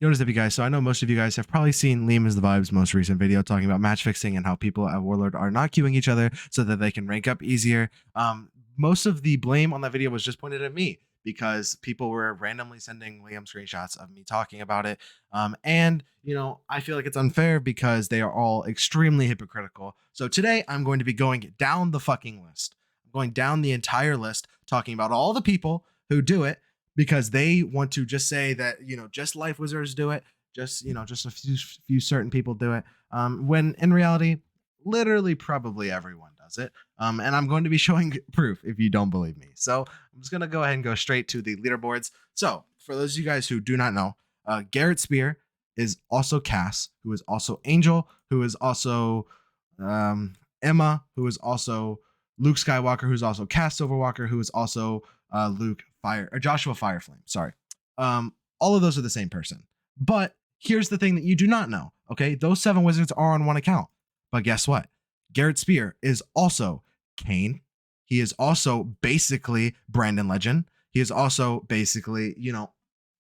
Yo, what's up, you guys? So I know most of you guys have probably seen Liam is the Vibe's most recent video talking about match fixing and how people at Warlord are not queuing each other so that they can rank up easier. Most of the blame on that video was just pointed at me because people were randomly sending Liam screenshots of me talking about it. And, I feel like it's unfair because they are all extremely hypocritical. So today I'm going to be going down the fucking list. I'm going down the entire list talking about all the people who do it because they want to just say that just life wizards do it, just a few certain people do it, when in reality literally probably everyone does it. And I'm going to be showing proof if you don't believe me. So I'm just going to go ahead and go straight to the leaderboards. So for those of you guys who do not know, Garrett Spear is also Cass, who is also Angel, who is also Emma, who is also Luke Skywalker, who's also Cass Silverwalker, who is also Luke Fire or Joshua Fireflame. Sorry. All of those are the same person. But here's the thing that you do not know. Okay, those 7 wizards are on one account. But guess what? Garrett Spear is also Kane. He is also basically Brandon Legend. He is also basically,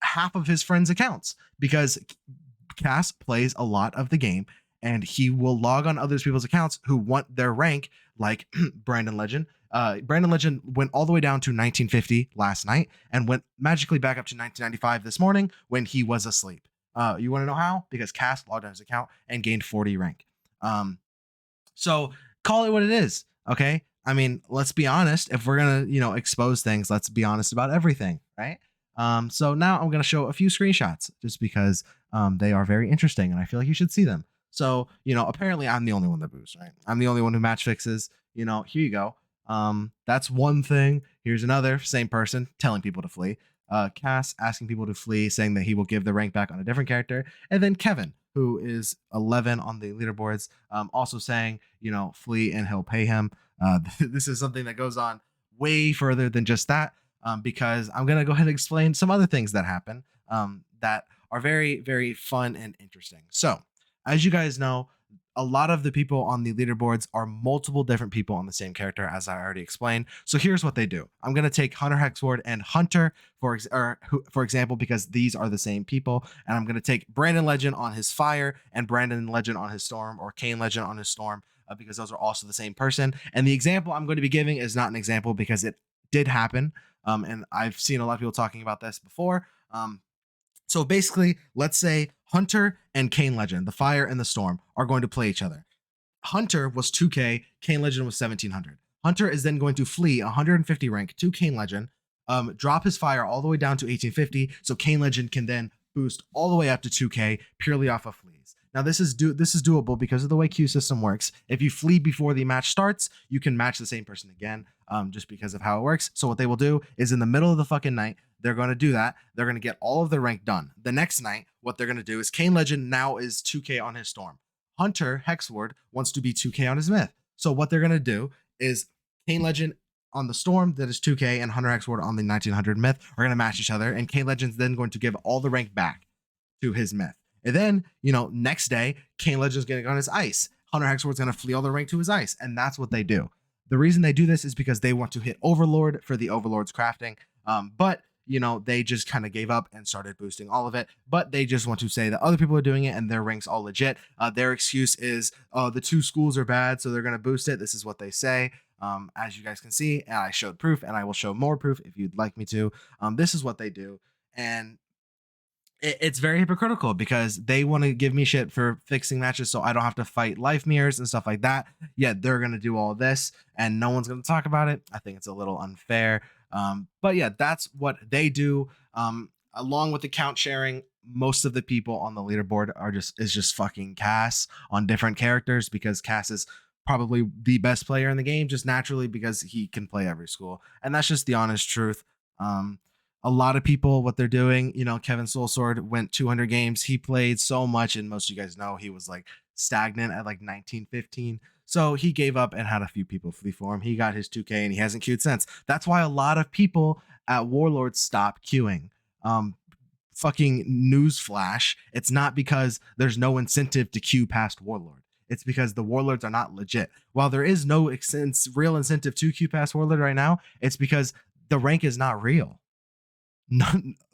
half of his friends' accounts because Cass plays a lot of the game and he will log on other people's accounts who want their rank, like Brandon Legend. Brandon Legend went all the way down to 1950 last night and went magically back up to 1995 this morning when he was asleep. You want to know how? Because Cass logged on his account and gained 40 rank. So call it what it is. Okay. I mean, let's be honest. If we're going to, expose things, let's be honest about everything. Right. So now I'm going to show a few screenshots just because they are very interesting and I feel like you should see them. So, apparently I'm the only one that boosts, right? I'm the only one who match fixes. Here you go. That's one thing. Here's another, same person telling people to flee. Cass asking people to flee, saying that he will give the rank back on a different character. And then Kevin, who is 11 on the leaderboards, also saying, flee and he'll pay him. This is something that goes on way further than just that, because I'm going to go ahead and explain some other things that happen that are very, very fun and interesting. So, as you guys know, a lot of the people on the leaderboards are multiple different people on the same character, as I already explained. So here's what they do. I'm going to take Hunter Hexward and Hunter, for example, because these are the same people. And I'm going to take Brandon Legend on his fire and Brandon Legend on his storm, or Kane Legend on his storm, because those are also the same person. And the example I'm going to be giving is not an example because it did happen. And I've seen a lot of people talking about this before. So basically, let's say Hunter and Kane Legend, the Fire and the Storm, are going to play each other. Hunter was 2K, Kane Legend was 1700. Hunter is then going to flee 150 rank to Kane Legend, drop his Fire all the way down to 1850, so Kane Legend can then boost all the way up to 2K purely off of fleas. Now this is doable because of the way Q system works. If you flee before the match starts, you can match the same person again, just because of how it works. So what they will do is in the middle of the fucking night, they're going to do that. They're going to get all of their rank done. The next night, what they're going to do is Kane Legend now is 2K on his Storm. Hunter Hexward wants to be 2K on his Myth. So what they're going to do is Kane Legend on the Storm that is 2K and Hunter Hexward on the 1900 Myth are going to match each other. And Kane Legend's then going to give all the rank back to his Myth. And then, next day, Kane Legend's going to go on his Ice. Hunter Hexward's going to flee all the rank to his Ice. And that's what they do. The reason they do this is because they want to hit Overlord for the Overlord's crafting. But they just kind of gave up and started boosting all of it. But they just want to say that other people are doing it and their ranks all legit. Their excuse is, the 2 schools are bad, so they're going to boost it. This is what they say. As you guys can see, and I showed proof, and I will show more proof if you'd like me to. This is what they do. And it's very hypocritical because they want to give me shit for fixing matches so I don't have to fight life mirrors and stuff like that. Yet they're going to do all this and no one's going to talk about it. I think it's a little unfair. But yeah, that's what they do. Along with the count sharing, most of the people on the leaderboard is just fucking Cass on different characters because Cass is probably the best player in the game just naturally because he can play every school. And that's just the honest truth. A lot of people, what they're doing, Kevin Soulsword went 200 games. He played so much, and most of you guys know he was like stagnant at like 1915. So he gave up and had a few people flee for him. He got his 2K and he hasn't queued since. That's why a lot of people at Warlords stopped queuing. Fucking newsflash. It's not because there's no incentive to queue past Warlord. It's because the Warlords are not legit. While there is no real incentive to queue past Warlord right now, it's because the rank is not real.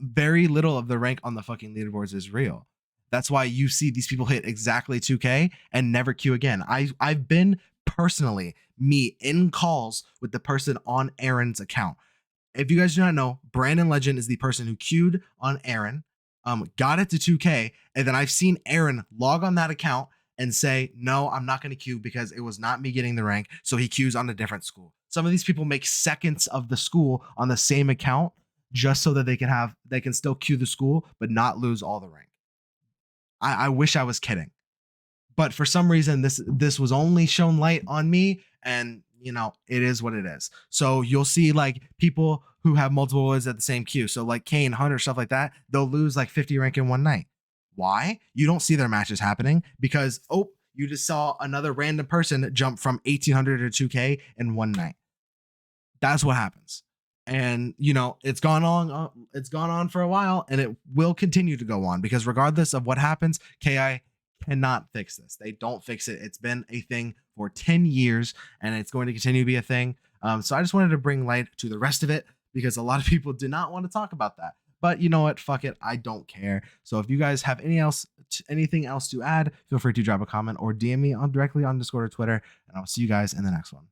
Very little of the rank on the fucking leaderboards is real. That's why you see these people hit exactly 2K and never queue again. I've been personally me in calls with the person on Aaron's account. If you guys do not know, Brandon Legend is the person who queued on Aaron, got it to 2K, and then I've seen Aaron log on that account and say, no, I'm not going to queue because it was not me getting the rank. So he queues on a different school. Some of these people make seconds of the school on the same account just so that they can still queue the school, but not lose all the rank. I wish I was kidding. But for some reason, this was only shown light on me, and it is what it is. So you'll see like people who have multiple wins at the same queue. So like Kane, Hunter, stuff like that, they'll lose like 50 rank in one night. Why? You don't see their matches happening because you just saw another random person jump from 1800 to 2K in one night. That's what happens. And it's gone on for a while, and it will continue to go on because regardless of what happens, KI cannot fix this. They don't fix it. It's been a thing for 10 years, and it's going to continue to be a thing. So I just wanted to bring light to the rest of it because a lot of people do not want to talk about that. But you know what? Fuck it. I don't care. So if you guys have anything else to add, feel free to drop a comment or DM me directly on Discord or Twitter, and I'll see you guys in the next one.